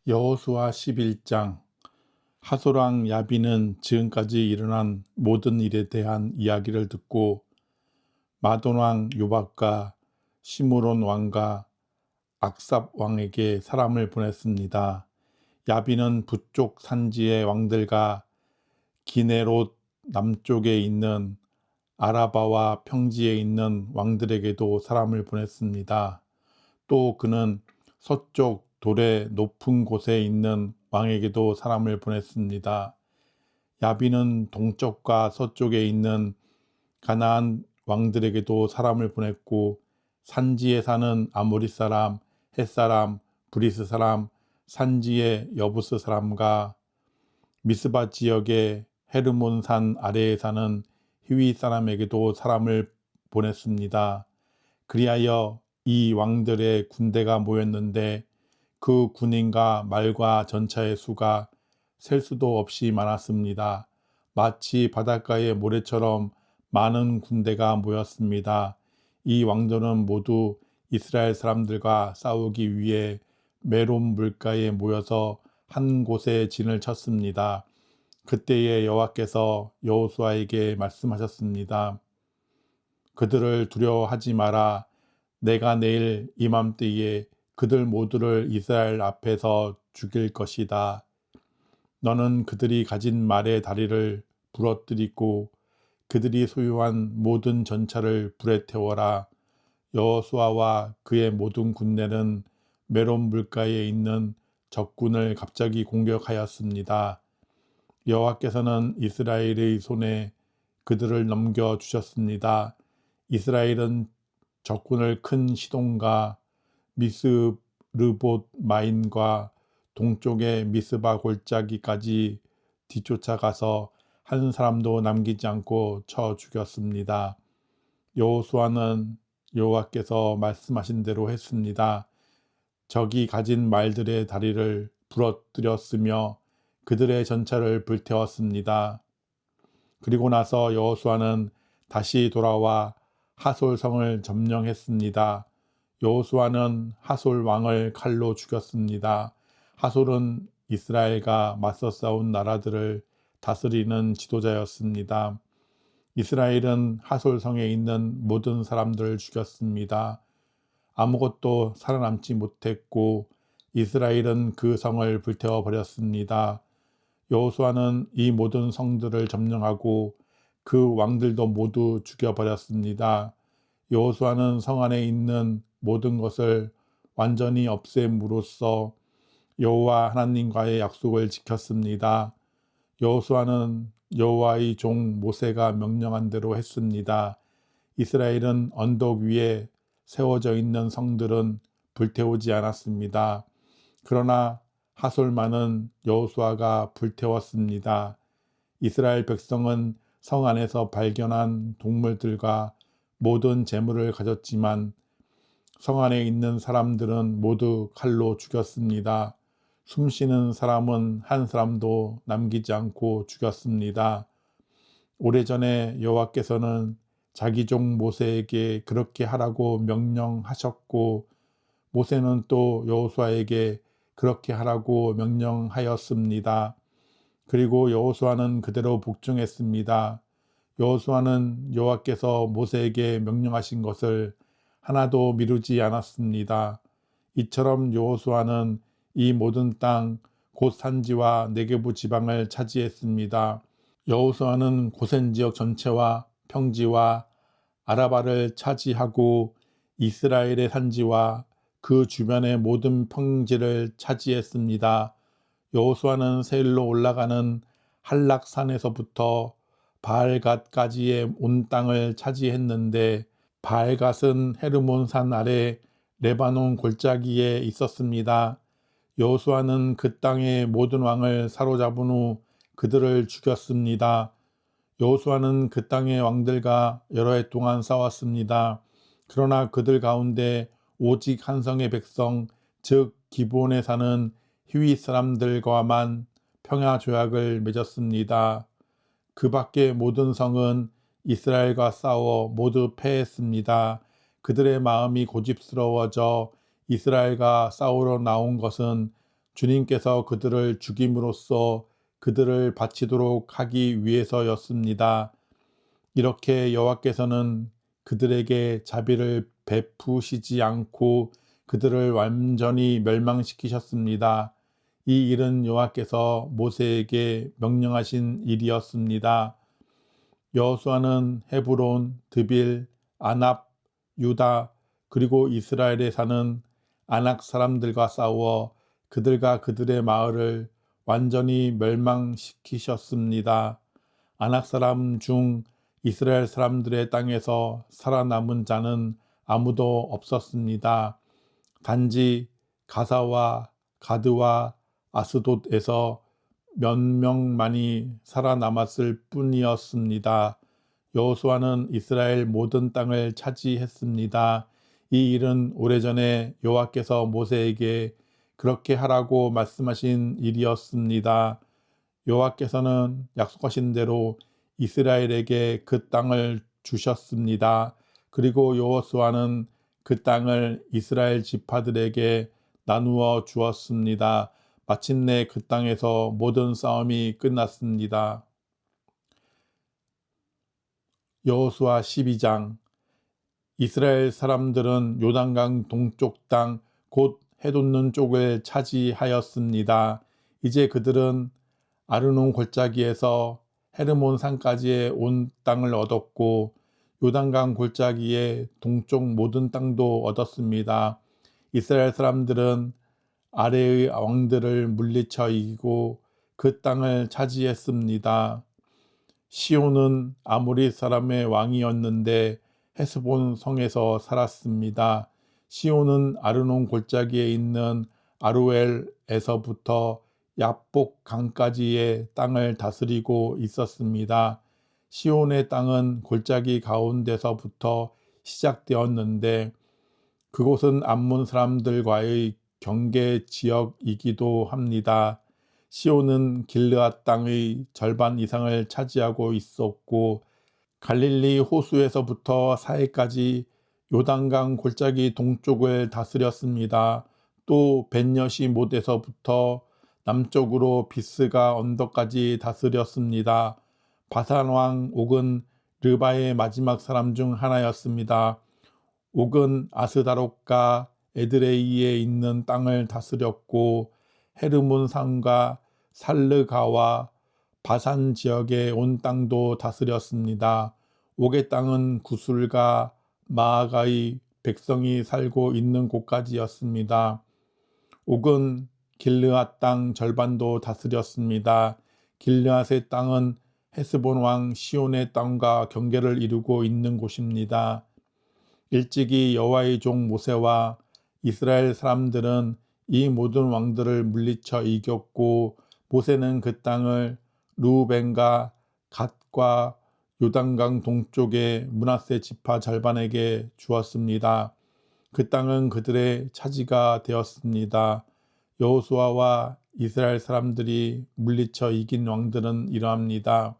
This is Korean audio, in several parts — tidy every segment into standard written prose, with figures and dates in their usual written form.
여호수아 11장. 하솔왕 야빈은 지금까지 일어난 모든 일에 대한 이야기를 듣고 마돈왕 요박과 시므론 왕과 악삽 왕에게 사람을 보냈습니다. 야빈은 북쪽 산지의 왕들과 기네롯 남쪽에 있는 아라바와 평지에 있는 왕들에게도 사람을 보냈습니다. 또 그는 서쪽 돌의 높은 곳에 있는 왕에게도 사람을 보냈습니다. 야빈은 동쪽과 서쪽에 있는 가나안 왕들에게도 사람을 보냈고 산지에 사는 아모리 사람, 헷 사람, 브리스 사람, 산지의 여부스 사람과 미스바 지역의 헤르몬 산 아래에 사는 히위 사람에게도 사람을 보냈습니다. 그리하여 이 왕들의 군대가 모였는데 그 군인과 말과 전차의 수가 셀 수도 없이 많았습니다. 마치 바닷가의 모래처럼 많은 군대가 모였습니다. 이 왕들은 모두 이스라엘 사람들과 싸우기 위해 메론 물가에 모여서 한 곳에 진을 쳤습니다. 그때에 여호와께서 여호수아에게 말씀하셨습니다. 그들을 두려워하지 마라. 내가 내일 이맘때에 그들 모두를 이스라엘 앞에서 죽일 것이다. 너는 그들이 가진 말의 다리를 부러뜨리고 그들이 소유한 모든 전차를 불에 태워라. 여호수아와 그의 모든 군대는 메론 물가에 있는 적군을 갑자기 공격하였습니다. 여호와께서는 이스라엘의 손에 그들을 넘겨주셨습니다. 이스라엘은 적군을 큰 시돈과 미스르봇 마임과 동쪽의 미스바 골짜기까지 뒤쫓아가서 한 사람도 남기지 않고 쳐 죽였습니다. 여호수아는 여호와께서 말씀하신 대로 했습니다. 적이 가진 말들의 다리를 부러뜨렸으며 그들의 전차를 불태웠습니다. 그리고 나서 여호수아는 다시 돌아와 하솔 성을 점령했습니다. 여호수아는 하솔 왕을 칼로 죽였습니다. 하솔은 이스라엘과 맞서 싸운 나라들을 다스리는 지도자였습니다. 이스라엘은 하솔 성에 있는 모든 사람들을 죽였습니다. 아무것도 살아남지 못했고 이스라엘은 그 성을 불태워 버렸습니다. 여호수아는 이 모든 성들을 점령하고 그 왕들도 모두 죽여버렸습니다. 여호수아는 성 안에 있는 모든 것을 완전히 없앰으로써 여호와 하나님과의 약속을 지켰습니다. 여호수아는 여호와의 종 모세가 명령한 대로 했습니다. 이스라엘은 언덕 위에 세워져 있는 성들은 불태우지 않았습니다. 그러나 하솔만은 여호수아가 불태웠습니다. 이스라엘 백성은 성 안에서 발견한 동물들과 모든 재물을 가졌지만 성 안에 있는 사람들은 모두 칼로 죽였습니다. 숨쉬는 사람은 한 사람도 남기지 않고 죽였습니다. 오래전에 여호와께서는 자기 종 모세에게 그렇게 하라고 명령하셨고 모세는 또 여호수아에게 그렇게 하라고 명령하였습니다. 그리고 여호수아는 그대로 복종했습니다. 여호수아는 여호와께서 모세에게 명령하신 것을 하나도 미루지 않았습니다. 이처럼 여호수아는 이 모든 땅 곧 산지와 네게부 지방을 차지했습니다. 여호수아는 고센 지역 전체와 평지와 아라바를 차지하고 이스라엘의 산지와 그 주변의 모든 평지를 차지했습니다. 여호수아는 세일로 올라가는 한락산에서부터 바알갓까지의 온 땅을 차지했는데 바알갓은 헤르몬산 아래 레바논 골짜기에 있었습니다. 여호수아는 그 땅의 모든 왕을 사로잡은 후 그들을 죽였습니다. 여호수아는 그 땅의 왕들과 여러 해 동안 싸웠습니다. 그러나 그들 가운데 오직 한 성의 백성, 즉 기브온에 사는 히위 사람들과만 평화 조약을 맺었습니다. 그 밖의 모든 성은 이스라엘과 싸워 모두 패했습니다. 그들의 마음이 고집스러워져 이스라엘과 싸우러 나온 것은 주님께서 그들을 죽임으로써 그들을 바치도록 하기 위해서였습니다. 이렇게 여호와께서는 그들에게 자비를 베푸시지 않고 그들을 완전히 멸망시키셨습니다. 이 일은 여호와께서 모세에게 명령하신 일이었습니다. 여호수아는 헤브론, 드빌, 아납, 유다 그리고 이스라엘에 사는 아낙 사람들과 싸워 그들과 그들의 마을을 완전히 멸망시키셨습니다. 아낙 사람 중 이스라엘 사람들의 땅에서 살아남은 자는 아무도 없었습니다. 단지 가사와 가드와 아스돗에서 몇 명만이 살아남았을 뿐이었습니다. 여호수아는 이스라엘 모든 땅을 차지했습니다. 이 일은 오래전에 여호와께서 모세에게 그렇게 하라고 말씀하신 일이었습니다. 여호와께서는 약속하신 대로 이스라엘에게 그 땅을 주셨습니다. 그리고 여호수아는 그 땅을 이스라엘 지파들에게 나누어 주었습니다. 마침내 그 땅에서 모든 싸움이 끝났습니다. 여호수아 12장. 이스라엘 사람들은 요단강 동쪽 땅 곧 해돋는 쪽을 차지하였습니다. 이제 그들은 아르논 골짜기에서 헤르몬 산까지의 온 땅을 얻었고 요단강 골짜기의 동쪽 모든 땅도 얻었습니다. 이스라엘 사람들은 아래의 왕들을 물리쳐 이기고 그 땅을 차지했습니다. 시온은 아모리 사람의 왕이었는데 헤스본 성에서 살았습니다. 시온은 아르논 골짜기에 있는 아루엘에서부터 야복 강까지의 땅을 다스리고 있었습니다. 시온의 땅은 골짜기 가운데서부터 시작되었는데 그곳은 암몬 사람들과의 경계 지역이기도 합니다. 시온은 길르앗 땅의 절반 이상을 차지하고 있었고 갈릴리 호수에서부터 사해까지 요단강 골짜기 동쪽을 다스렸습니다. 또 벳여시못에서부터 남쪽으로 비스가 언덕까지 다스렸습니다. 바산 왕 옥은 르바의 마지막 사람 중 하나였습니다. 옥은 아스다롯과 에드레이에 있는 땅을 다스렸고 헤르몬 산과 살르가와 바산 지역의 온 땅도 다스렸습니다. 옥의 땅은 구술과 마아가의 백성이 살고 있는 곳까지였습니다. 옥은 길르앗 땅 절반도 다스렸습니다. 길르앗의 땅은 헤스본 왕 시온의 땅과 경계를 이루고 있는 곳입니다. 일찍이 여호와의 종 모세와 이스라엘 사람들은 이 모든 왕들을 물리쳐 이겼고 모세는 그 땅을 르우벤과 갓과 요단강 동쪽의 므낫세 지파 절반에게 주었습니다. 그 땅은 그들의 차지가 되었습니다. 여호수아와 이스라엘 사람들이 물리쳐 이긴 왕들은 이러합니다.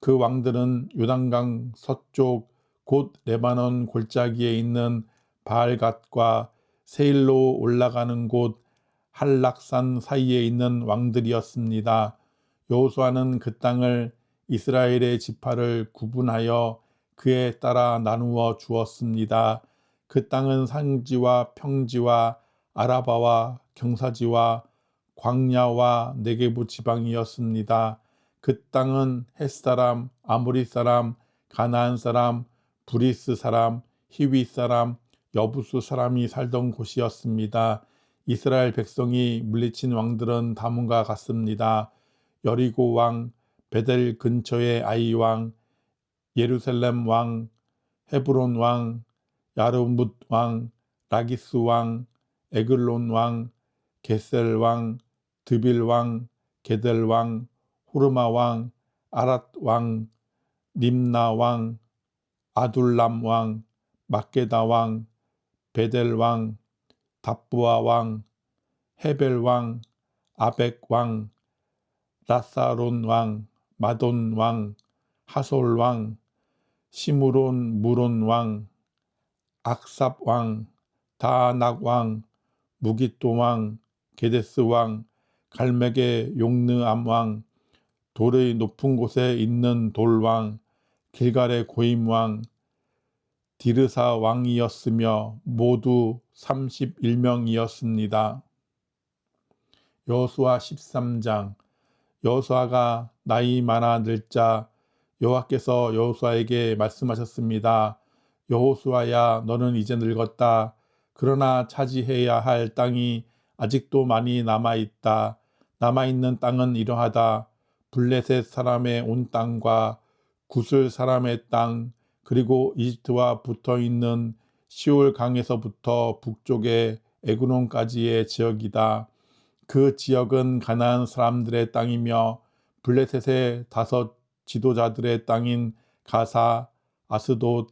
그 왕들은 요단강 서쪽 곧 레바논 골짜기에 있는 바알갓과 세일로 올라가는 곳 한락산 사이에 있는 왕들이었습니다. 여호수아는 그 땅을 이스라엘의 지파를 구분하여 그에 따라 나누어 주었습니다. 그 땅은 산지와 평지와 아라바와 경사지와 광야와 네게부 지방이었습니다. 그 땅은 헷 사람, 아모리 사람, 가나안 사람, 브리스 사람, 히위 사람, 여부수 사람이 살던 곳이었습니다. 이스라엘 백성이 물리친 왕들은 다음과 같습니다. 여리고 왕, 베델 근처의 아이 왕, 예루살렘 왕, 헤브론 왕, 야르뭇 왕, 라기스 왕, 에글론 왕, 게셀 왕, 드빌 왕, 게델 왕, 호르마 왕, 아랏 왕, 림나 왕, 아둘람 왕, 막게다 왕, 베델 왕, 답부아 왕, 헤벨 왕, 아벡 왕, 라사론 왕, 마돈 왕, 하솔 왕, 시므론 무론 왕, 악삽 왕, 다낙 왕, 무기또 왕, 게데스 왕, 갈맥의 용느암 왕, 돌의 높은 곳에 있는 돌왕, 길갈의 고임왕, 디르사 왕이었으며 모두 31명이었습니다. 여호수아 13장. 여호수아가 나이 많아 늙자 여호와께서 여호수아에게 말씀하셨습니다. 여호수아야, 너는 이제 늙었다. 그러나 차지해야 할 땅이 아직도 많이 남아있다. 남아있는 땅은 이러하다. 블레셋 사람의 온 땅과 구슬 사람의 땅, 그리고 이집트와 붙어있는 시올 강에서부터 북쪽의 에그론까지의 지역이다. 그 지역은 가나안 사람들의 땅이며 블레셋의 5 지도자들의 땅인 가사, 아스돗,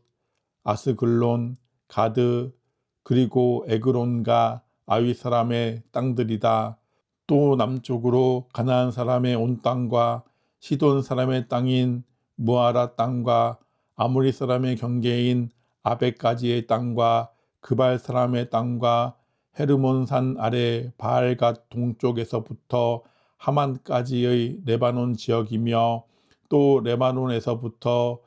아스글론, 가드, 그리고 에그론과 아위 사람의 땅들이다. 또 남쪽으로 가나안 사람의 온 땅과 시돈 사람의 땅인 무아라 땅과 아모리 사람의 경계인 아벡까지의 땅과 그발 사람의 땅과 헤르몬 산 아래 바알갓 동쪽에서부터 하만까지의 레바논 지역이며 또 레바논에서부터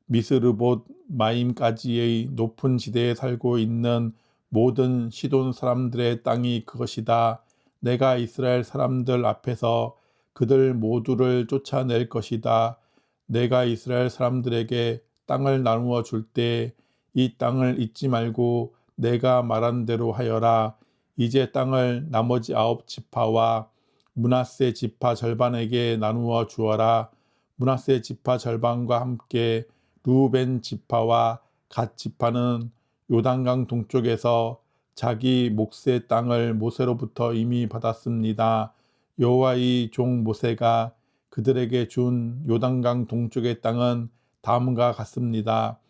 미스르봇 마임까지의 높은 지대에 살고 있는 모든 시돈 사람들의 땅이 그것이다. 내가 이스라엘 사람들 앞에서 그들 모두를 쫓아낼 것이다. 내가 이스라엘 사람들에게 땅을 나누어 줄 때 이 땅을 잊지 말고 내가 말한 대로 하여라. 이제 땅을 나머지 9 지파와 므낫세 지파 절반에게 나누어 주어라. 므낫세 지파 절반과 함께 르우벤 지파와 갓 지파는 요단강 동쪽에서 자기 몫의 땅을 모세로부터 이미 받았습니다. 여호와의 종 모세가 그들에게 준 요단강 동쪽의 땅은 다음과 같습니다.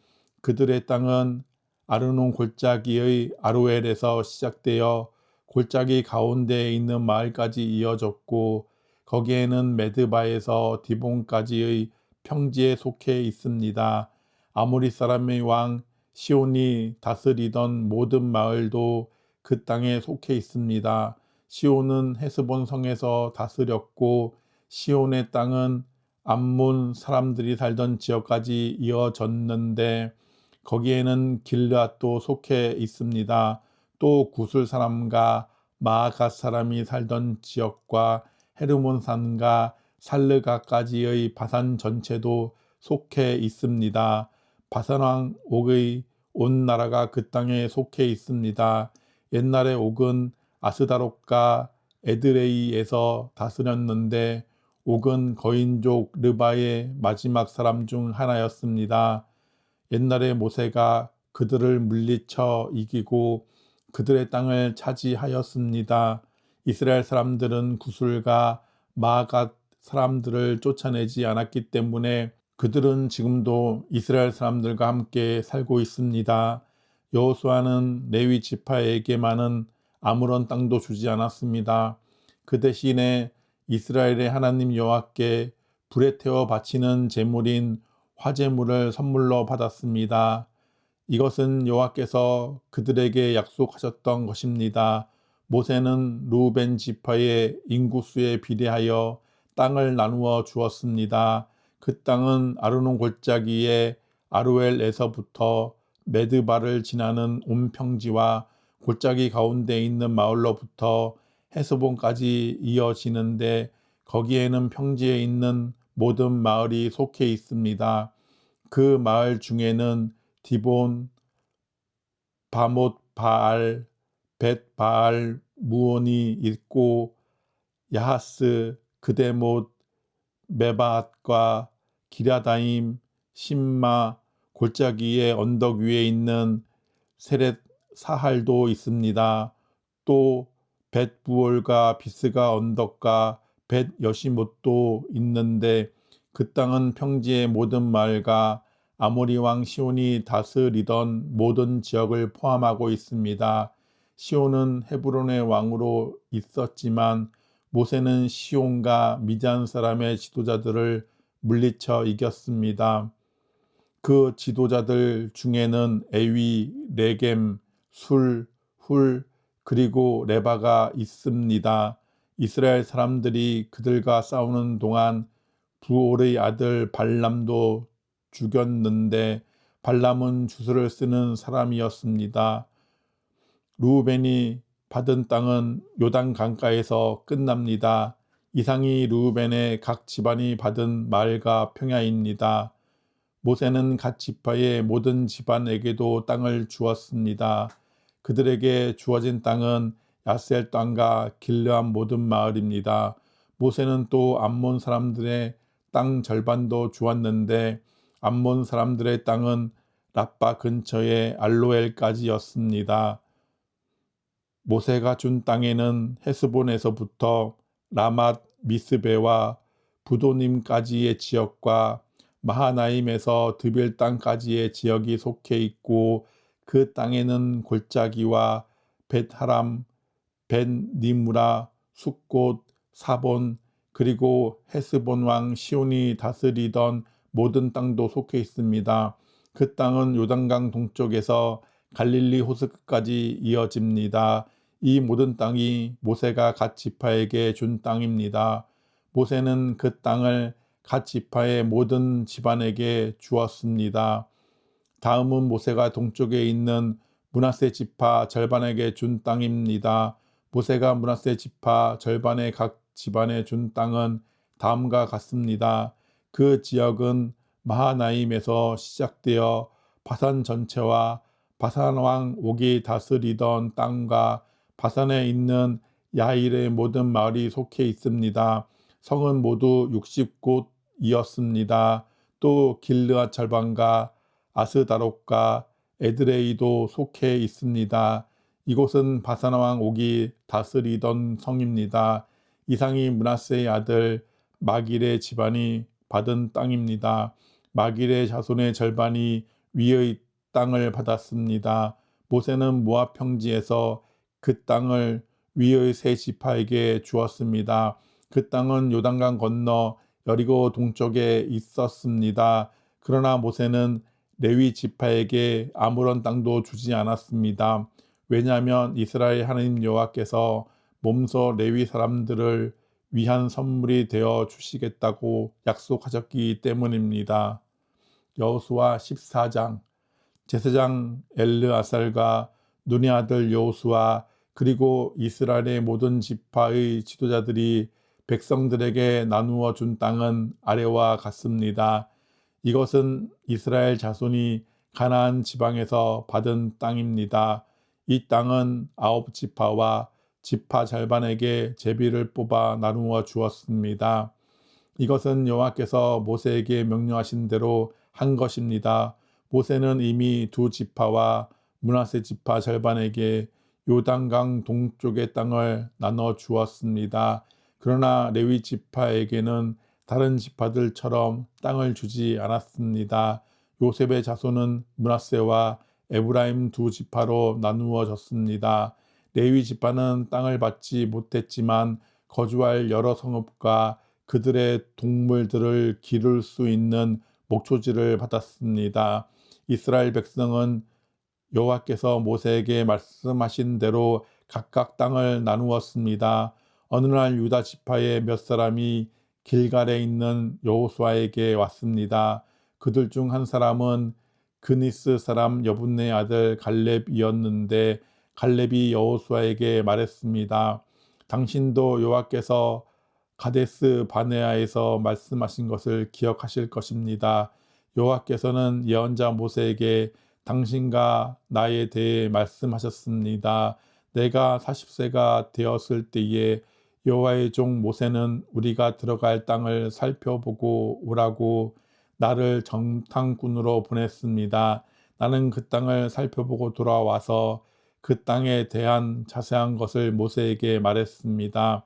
그들의 땅은 아르논 골짜기의 아로엘에서 시작되어 골짜기 가운데에 있는 마을까지 이어졌고 거기에는 메드바에서 디본까지의 평지에 속해 있습니다. 아모리 사람의 왕 시온이 다스리던 모든 마을도 그 땅에 속해 있습니다. 시온은 헤스본 성에서 다스렸고 시온의 땅은 암몬 사람들이 살던 지역까지 이어졌는데 거기에는 길르앗도 속해 있습니다. 또 구슬 사람과 마아갓 사람이 살던 지역과 헤르몬 산과 살르가까지의 바산 전체도 속해 있습니다. 바산 왕 옥의 온 나라가 그 땅에 속해 있습니다. 옛날에 옥은 아스다롯과 에드레이에서 다스렸는데 옥은 거인족 르바의 마지막 사람 중 하나였습니다. 옛날에 모세가 그들을 물리쳐 이기고 그들의 땅을 차지하였습니다. 이스라엘 사람들은 구슬과 마아갓 사람들을 쫓아내지 않았기 때문에 그들은 지금도 이스라엘 사람들과 함께 살고 있습니다. 여호수아는 레위 지파에게만은 아무런 땅도 주지 않았습니다. 그 대신에 이스라엘의 하나님 여호와께 불에 태워 바치는 제물인 화제물을 선물로 받았습니다. 이것은 여호와께서 그들에게 약속하셨던 것입니다. 모세는 르우벤 지파의 인구수에 비례하여 땅을 나누어 주었습니다. 그 땅은 아르논 골짜기의 아로엘에서부터 메드바를 지나는 온 평지와 골짜기 가운데 있는 마을로부터 헤스본까지 이어지는데 거기에는 평지에 있는 모든 마을이 속해 있습니다. 그 마을 중에는 디본, 바못 바알, 벳 바알 무온이 있고 야하스, 그데못, 메바앗과 기랴다임, 심마, 골짜기의 언덕 위에 있는 세렛 사할도 있습니다. 또 벳부올과 비스가 언덕과 벳 여시못도 있는데 그 땅은 평지의 모든 마을과 아모리 왕 시온이 다스리던 모든 지역을 포함하고 있습니다. 시온은 헤브론의 왕으로 있었지만 모세는 시온과 미디안 사람의 지도자들을 물리쳐 이겼습니다. 그 지도자들 중에는 에위, 레겜, 술, 훌, 그리고 레바가 있습니다. 이스라엘 사람들이 그들과 싸우는 동안 부올의 아들 발람도 죽였는데 발람은 주술을 쓰는 사람이었습니다. 르우벤이 받은 땅은 요단 강가에서 끝납니다. 이상이 르우벤의 각 집안이 받은 마을과 평야입니다. 모세는 각 지파의 모든 집안에게도 땅을 주었습니다. 그들에게 주어진 땅은 야셀 땅과 길르암 모든 마을입니다. 모세는 또 암몬 사람들의 땅 절반도 주었는데 암몬 사람들의 땅은 라빠 근처의 알로엘까지였습니다. 모세가 준 땅에는 헤스본에서부터 라맛 미스베와 부도님까지의 지역과 마하나임에서 드빌 땅까지의 지역이 속해 있고 그 땅에는 골짜기와 벳하람, 벳니무라, 숫곳, 사본 그리고 헤스본 왕 시온이 다스리던 모든 땅도 속해 있습니다. 그 땅은 요단강 동쪽에서 갈릴리 호수 끝까지 이어집니다. 이 모든 땅이 모세가 갓 지파에게 준 땅입니다. 모세는 그 땅을 갓 지파의 모든 집안에게 주었습니다. 다음은 모세가 동쪽에 있는 므낫세 지파 절반에게 준 땅입니다. 모세가 므낫세 지파 절반의 각 집안에 준 땅은 다음과 같습니다. 그 지역은 마하나임에서 시작되어 바산 전체와 바산 왕 옥이 다스리던 땅과 바산에 있는 야일의 모든 마을이 속해 있습니다. 성은 모두 60곳이었습니다. 또 길르앗 절반과 아스다롯과 에드레이도 속해 있습니다. 이곳은 바산 왕 옥이 다스리던 성입니다. 이상이 므낫세의 아들 마길의 집안이 받은 땅입니다. 마길의 자손의 절반이 위의 땅을 받았습니다. 모세는 모압 평지에서 그 땅을 위의 세 지파에게 주었습니다. 그 땅은 요단강 건너 여리고 동쪽에 있었습니다. 그러나 모세는 레위 지파에게 아무런 땅도 주지 않았습니다. 왜냐하면 이스라엘 하나님 여호와께서 몸소 레위 사람들을 위한 선물이 되어 주시겠다고 약속하셨기 때문입니다. 여호수아 14장. 제사장 엘르아살과 눈의 아들 여호수아 그리고 이스라엘의 모든 지파의 지도자들이 백성들에게 나누어 준 땅은 아래와 같습니다. 이것은 이스라엘 자손이 가나안 지방에서 받은 땅입니다. 이 땅은 9지파와 지파 절반에게 제비를 뽑아 나누어 주었습니다. 이것은 여호와께서 모세에게 명령하신 대로 한 것입니다. 모세는 이미 2지파와 므낫세 지파 절반에게 요단강 동쪽의 땅을 나눠 주었습니다. 그러나 레위 지파에게는 다른 지파들처럼 땅을 주지 않았습니다. 요셉의 자손은 므낫세와 에브라임 2지파로 나누어졌습니다. 레위 지파는 땅을 받지 못했지만 거주할 여러 성읍과 그들의 동물들을 기를 수 있는 목초지를 받았습니다. 이스라엘 백성은 여호와께서 모세에게 말씀하신 대로 각각 땅을 나누었습니다. 어느 날 유다 지파의 몇 사람이 길갈에 있는 여호수아에게 왔습니다. 그들 중 한 사람은 그니스 사람 여분네 아들 갈렙이었는데 갈렙이 여호수아에게 말했습니다. 당신도 여호와께서 가데스 바네아에서 말씀하신 것을 기억하실 것입니다. 여호와께서는 예언자 모세에게 당신과 나에 대해 말씀하셨습니다. 내가 40세가 되었을 때에 여호와의 종 모세는 우리가 들어갈 땅을 살펴보고 오라고 나를 정탐꾼으로 보냈습니다. 나는 그 땅을 살펴보고 돌아와서 그 땅에 대한 자세한 것을 모세에게 말했습니다.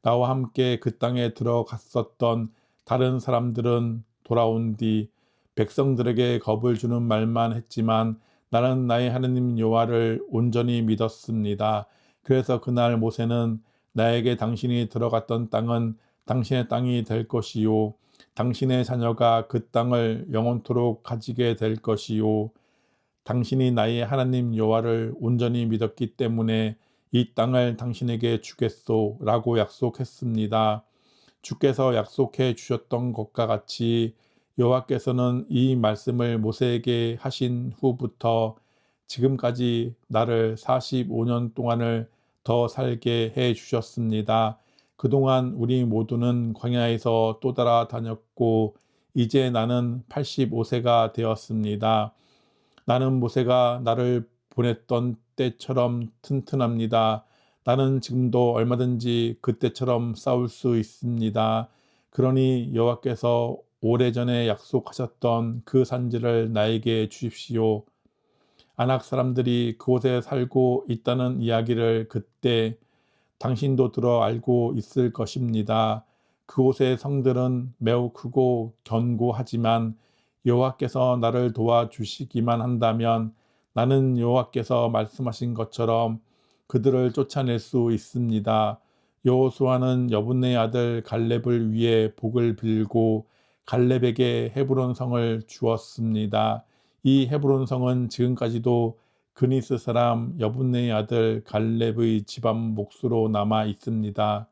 나와 함께 그 땅에 들어갔었던 다른 사람들은 돌아온 뒤 백성들에게 겁을 주는 말만 했지만 나는 나의 하나님 여호와를 온전히 믿었습니다. 그래서 그날 모세는 나에게 당신이 들어갔던 땅은 당신의 땅이 될 것이요 당신의 자녀가 그 땅을 영원토록 가지게 될 것이요 당신이 나의 하나님 여호와를 온전히 믿었기 때문에 이 땅을 당신에게 주겠소 라고 약속했습니다. 주께서 약속해 주셨던 것과 같이 여호와께서는 이 말씀을 모세에게 하신 후부터 지금까지 나를 45년 동안을 더 살게 해 주셨습니다. 그동안 우리 모두는 광야에서 또 따라다녔고 이제 나는 85세가 되었습니다. 나는 모세가 나를 보냈던 때처럼 튼튼합니다. 나는 지금도 얼마든지 그때처럼 싸울 수 있습니다. 그러니 여호와께서 오래전에 약속하셨던 그 산지를 나에게 주십시오. 아낙 사람들이 그곳에 살고 있다는 이야기를 그때 당신도 들어 알고 있을 것입니다. 그곳의 성들은 매우 크고 견고하지만 여호와께서 나를 도와주시기만 한다면 나는 여호와께서 말씀하신 것처럼 그들을 쫓아낼 수 있습니다. 여호수아는 여분의 아들 갈렙을 위해 복을 빌고 갈렙에게 헤브론 성을 주었습니다. 이 헤브론 성은 지금까지도 그니스 사람 여분의 아들 갈렙의 집안 몫으로 남아 있습니다.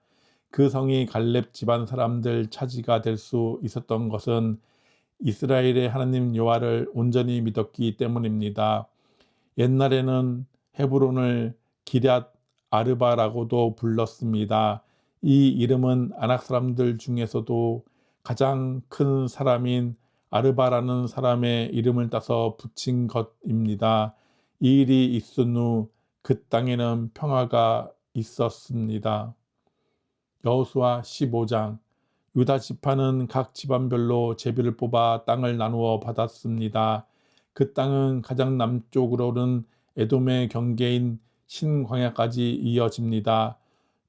그 성이 갈렙 집안 사람들 차지가 될 수 있었던 것은 이스라엘의 하나님 여호와를 온전히 믿었기 때문입니다. 옛날에는 헤브론을 기럇 아르바라고도 불렀습니다. 이 이름은 아낙 사람들 중에서도 가장 큰 사람인 아르바라는 사람의 이름을 따서 붙인 것입니다. 이 일이 있은 후 그 땅에는 평화가 있었습니다. 여호수아 15장. 유다 지파는 각 집안별로 제비를 뽑아 땅을 나누어 받았습니다. 그 땅은 가장 남쪽으로는 에돔의 경계인 신광야까지 이어집니다.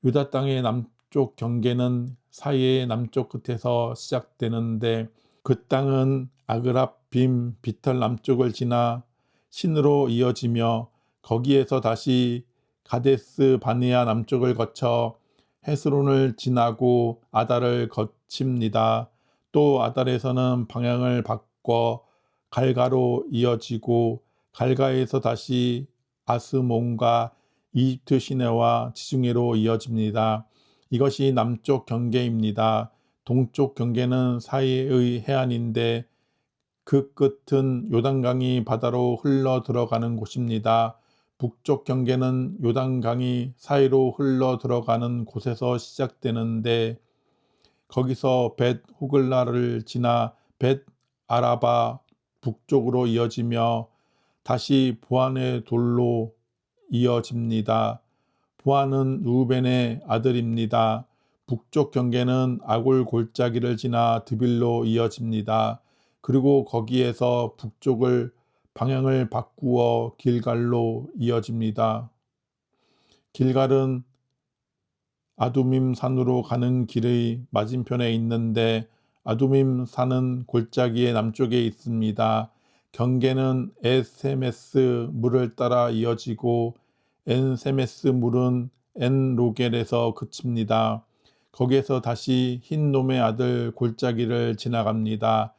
유다 땅의 남쪽 경계는 사이의 남쪽 끝에서 시작되는데 그 땅은 아그랍빔 비털 남쪽을 지나 신으로 이어지며 거기에서 다시 가데스 바네아 남쪽을 거쳐 헤스론을 지나고 아달을 거칩니다. 또 아달에서는 방향을 바꿔 갈가로 이어지고 갈가에서 다시 아스몬과 이집트 시내와 지중해로 이어집니다. 이것이 남쪽 경계입니다. 동쪽 경계는 사이의 해안인데 그 끝은 요단강이 바다로 흘러 들어가는 곳입니다. 북쪽 경계는 요단강이 사이로 흘러 들어가는 곳에서 시작되는데 거기서 벳 호글라를 지나 벳 아라바 북쪽으로 이어지며 다시 보안의 돌로 이어집니다. 보안은 루벤의 아들입니다. 북쪽 경계는 아골 골짜기를 지나 드빌로 이어집니다. 그리고 거기에서 북쪽을 방향을 바꾸어 길갈로 이어집니다. 길갈은 아두밈 산으로 가는 길의 맞은편에 있는데 아두밈 산은 골짜기의 남쪽에 있습니다. 경계는 에세메스 물을 따라 이어지고 엔세메스 물은 엔로겔에서 그칩니다. 거기에서 다시 흰놈의 아들 골짜기를 지나갑니다.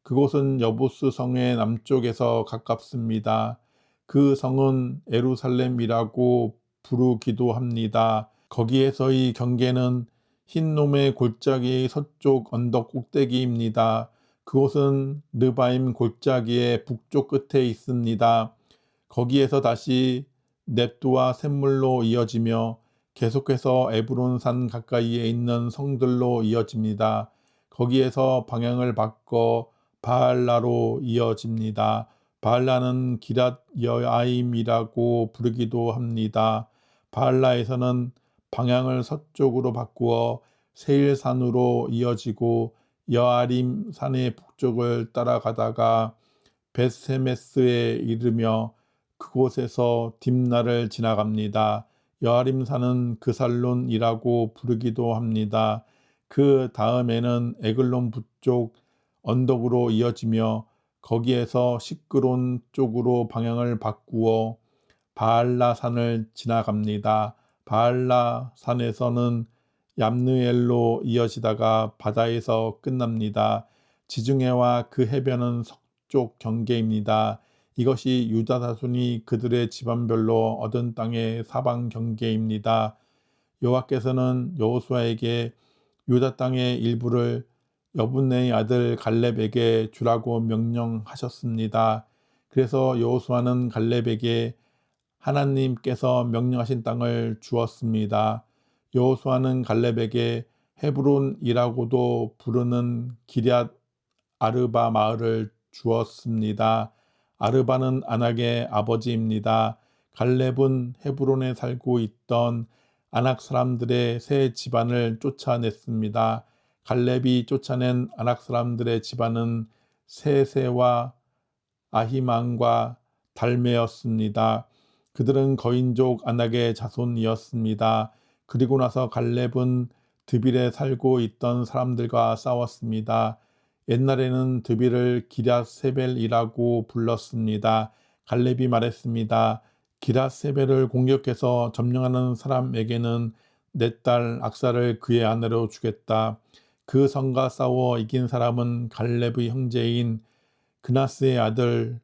그곳은 여부스 성의 남쪽에서 가깝습니다. 그 성은 에루살렘이라고 부르기도 합니다. 거기에서의 경계는 흰놈의 골짜기의 서쪽 언덕 꼭대기입니다. 그곳은 르바임 골짜기의 북쪽 끝에 있습니다. 거기에서 다시 넵두와 샘물로 이어지며 계속해서 에브론 산 가까이에 있는 성들로 이어집니다. 거기에서 방향을 바꿔 바알라로 이어집니다. 바알라는 기랏 여아임이라고 부르기도 합니다. 바알라에서는 방향을 서쪽으로 바꾸어 세일산으로 이어지고 여아림 산의 북쪽을 따라가다가 벳세메스에 이르며 그곳에서 딥나를 지나갑니다. 여아림산은 그살론이라고 부르기도 합니다. 그 다음에는 에글론 북쪽 언덕으로 이어지며 거기에서 시끄론 쪽으로 방향을 바꾸어 바알라 산을 지나갑니다. 바알라 산에서는 얌느엘로 이어지다가 바다에서 끝납니다. 지중해와 그 해변은 서쪽 경계입니다. 이것이 유다 자손이 그들의 집안별로 얻은 땅의 사방 경계입니다. 여호와께서는 여호수아에게 유다 땅의 일부를 여분네의 아들 갈렙에게 주라고 명령하셨습니다. 그래서 여호수아는 갈렙에게 하나님께서 명령하신 땅을 주었습니다. 여호수아는 갈렙에게 헤브론이라고도 부르는 기럇 아르바 마을을 주었습니다. 아르바는 아낙의 아버지입니다. 갈렙은 헤브론에 살고 있던 아낙 사람들의 세 집안을 쫓아냈습니다. 갈렙이 쫓아낸 아낙 사람들의 집안은 세세와 아히만과 달메였습니다. 그들은 거인족 아낙의 자손이었습니다. 그리고 나서 갈렙은 드빌에 살고 있던 사람들과 싸웠습니다. 옛날에는 드빌을 기럇세벨이라고 불렀습니다. 갈렙이 말했습니다. 기럇세벨을 공격해서 점령하는 사람에게는 내 딸 악사를 그의 아내로 주겠다. 그 성과 싸워 이긴 사람은 갈렙의 형제인 그나스의 아들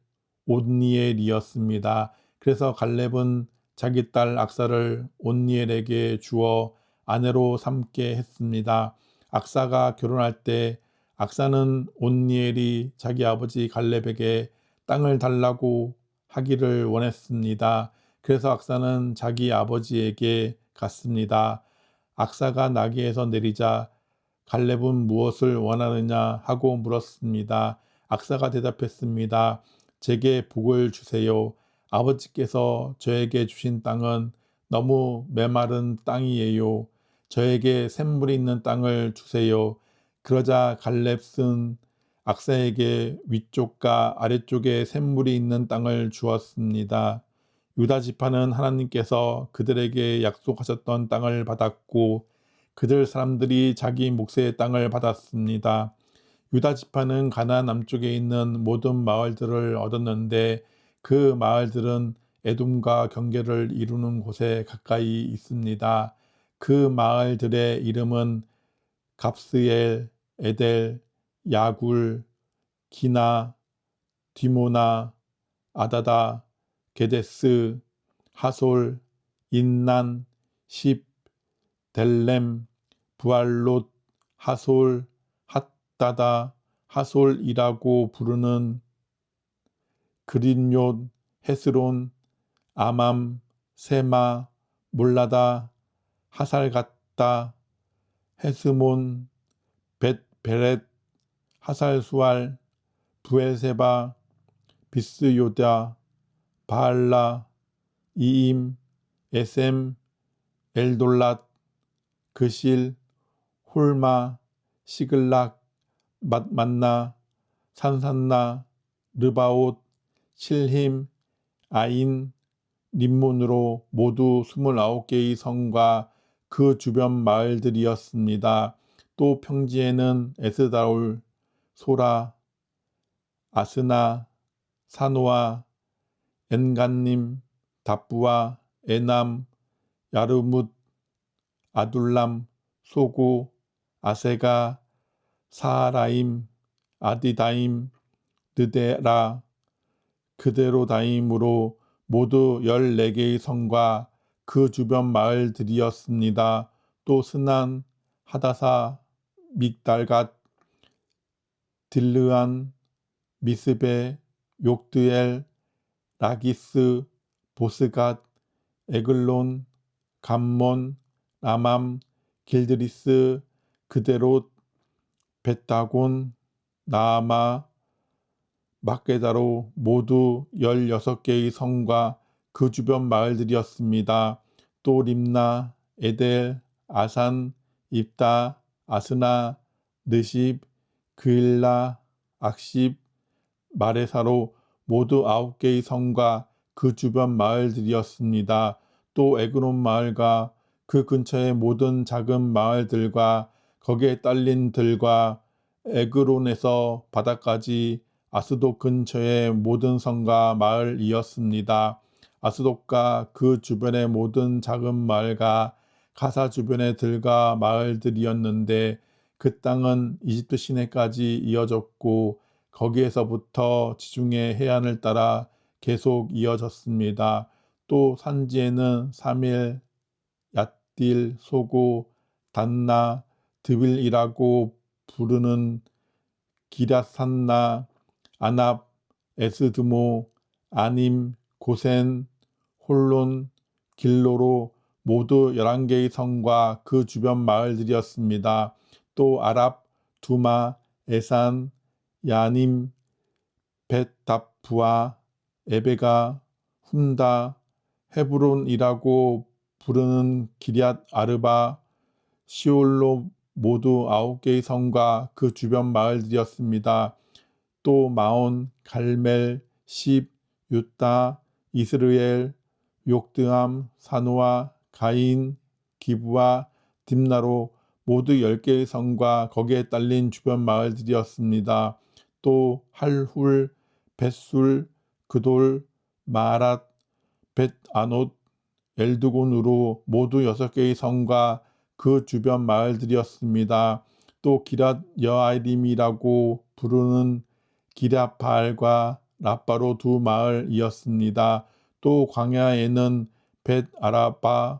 온니엘이었습니다. 그래서 갈렙은 자기 딸 악사를 온니엘에게 주어 아내로 삼게 했습니다. 악사가 결혼할 때 악사는 온니엘이 자기 아버지 갈렙에게 땅을 달라고 하기를 원했습니다. 그래서 악사는 자기 아버지에게 갔습니다. 악사가 나귀에서 내리자 갈렙은 무엇을 원하느냐 하고 물었습니다. 악사가 대답했습니다. 제게 복을 주세요. 아버지께서 저에게 주신 땅은 너무 메마른 땅이에요. 저에게 샘물이 있는 땅을 주세요. 그러자 갈렙은 악사에게 위쪽과 아래쪽에 샘물이 있는 땅을 주었습니다. 유다 지파는 하나님께서 그들에게 약속하셨던 땅을 받았고 그들 사람들이 자기 몫의 땅을 받았습니다. 유다 지파는 가나안 남쪽에 있는 모든 마을들을 얻었는데 그 마을들은 에돔과 경계를 이루는 곳에 가까이 있습니다. 그 마을들의 이름은 갑스엘, 에델, 야굴, 기나, 디모나, 아다다, 게데스, 하솔, 인난, 십, 델렘, 부알롯, 하솔, 핫다다, 하솔이라고 부르는 그린욤, 헤스론, 아맘, 세마, 몰라다, 하살갓다, 헤스몬, 벳베렛, 하살수알, 부엘세바, 비스요다, 바알라, 이임, 에셈, 엘돌랏, 그실, 홀마, 시글락, 맛만나, 산산나, 르바옷, 실힘, 아인, 림몬으로 모두 29개의 성과 그 주변 마을들이었습니다. 또 평지에는 에스다올, 소라, 아스나, 사노아, 엔간님, 답부아, 에남, 야르뭇, 아둘람, 소구, 아세가, 사하라임, 아디다임, 느데라, 그데로다임으로 모두 14개의 성과 그 주변 마을들이었습니다. 또 스난, 하다사, 믹달갓, 딜르안, 미스베, 욕드엘, 라기스, 보스갓, 에글론, 감몬, 라맘, 길드리스, 그데롯, 벳다곤, 나아마, 막게다로 모두 16개의 성과 그 주변 마을들이었습니다. 또 림나, 에델, 아산, 입다, 아스나, 느십, 그일라, 악십, 마레사로 모두 9개의 성과 그 주변 마을들이었습니다. 또 에그론 마을과 그 근처의 모든 작은 마을들과 거기에 딸린 들과 에그론에서 바다까지 아스돗 근처의 모든 성과 마을이었습니다. 아스돗과 그 주변의 모든 작은 마을과 가사 주변의 들과 마을들이었는데 그 땅은 이집트 시내까지 이어졌고 거기에서부터 지중해 해안을 따라 계속 이어졌습니다. 또 산지에는 사멜, 얏딜, 소고, 단나, 드빌이라고 부르는 기럇산나, 아납, 에스드모, 아님, 고센, 홀론, 길로로 모두 11개의 성과 그 주변 마을들이었습니다. 또 아랍, 두마, 에산, 야님, 벳다프와 에베가, 훔다, 헤브론이라고 부르는 기럇 아르바, 시올로 모두 9개의 성과 그 주변 마을들이었습니다. 또 마온, 갈멜, 십, 유타, 이스르엘, 욕드암, 사노아, 가인, 기브와 딥나로 모두 10개의 성과 거기에 딸린 주변 마을들이었습니다. 또 할훌, 벳술, 그돌, 마랏, 벳아노트, 엘드곤으로 모두 6개의 성과 그 주변 마을들이었습니다. 또 기럇 여아림이라고 부르는 기럇바알과 라빠로 2 마을이었습니다. 또 광야에는 벳 아라바,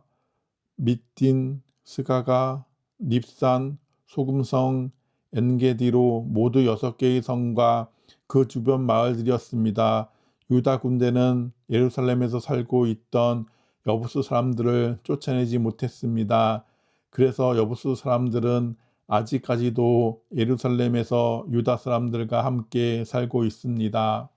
밑딘, 스가가, 닙산, 소금성, 엔게디로 모두 6개의 성과 그 주변 마을들이었습니다. 유다 군대는 예루살렘에서 살고 있던 여부스 사람들을 쫓아내지 못했습니다. 그래서 여부스 사람들은 아직까지도 예루살렘에서 유다 사람들과 함께 살고 있습니다.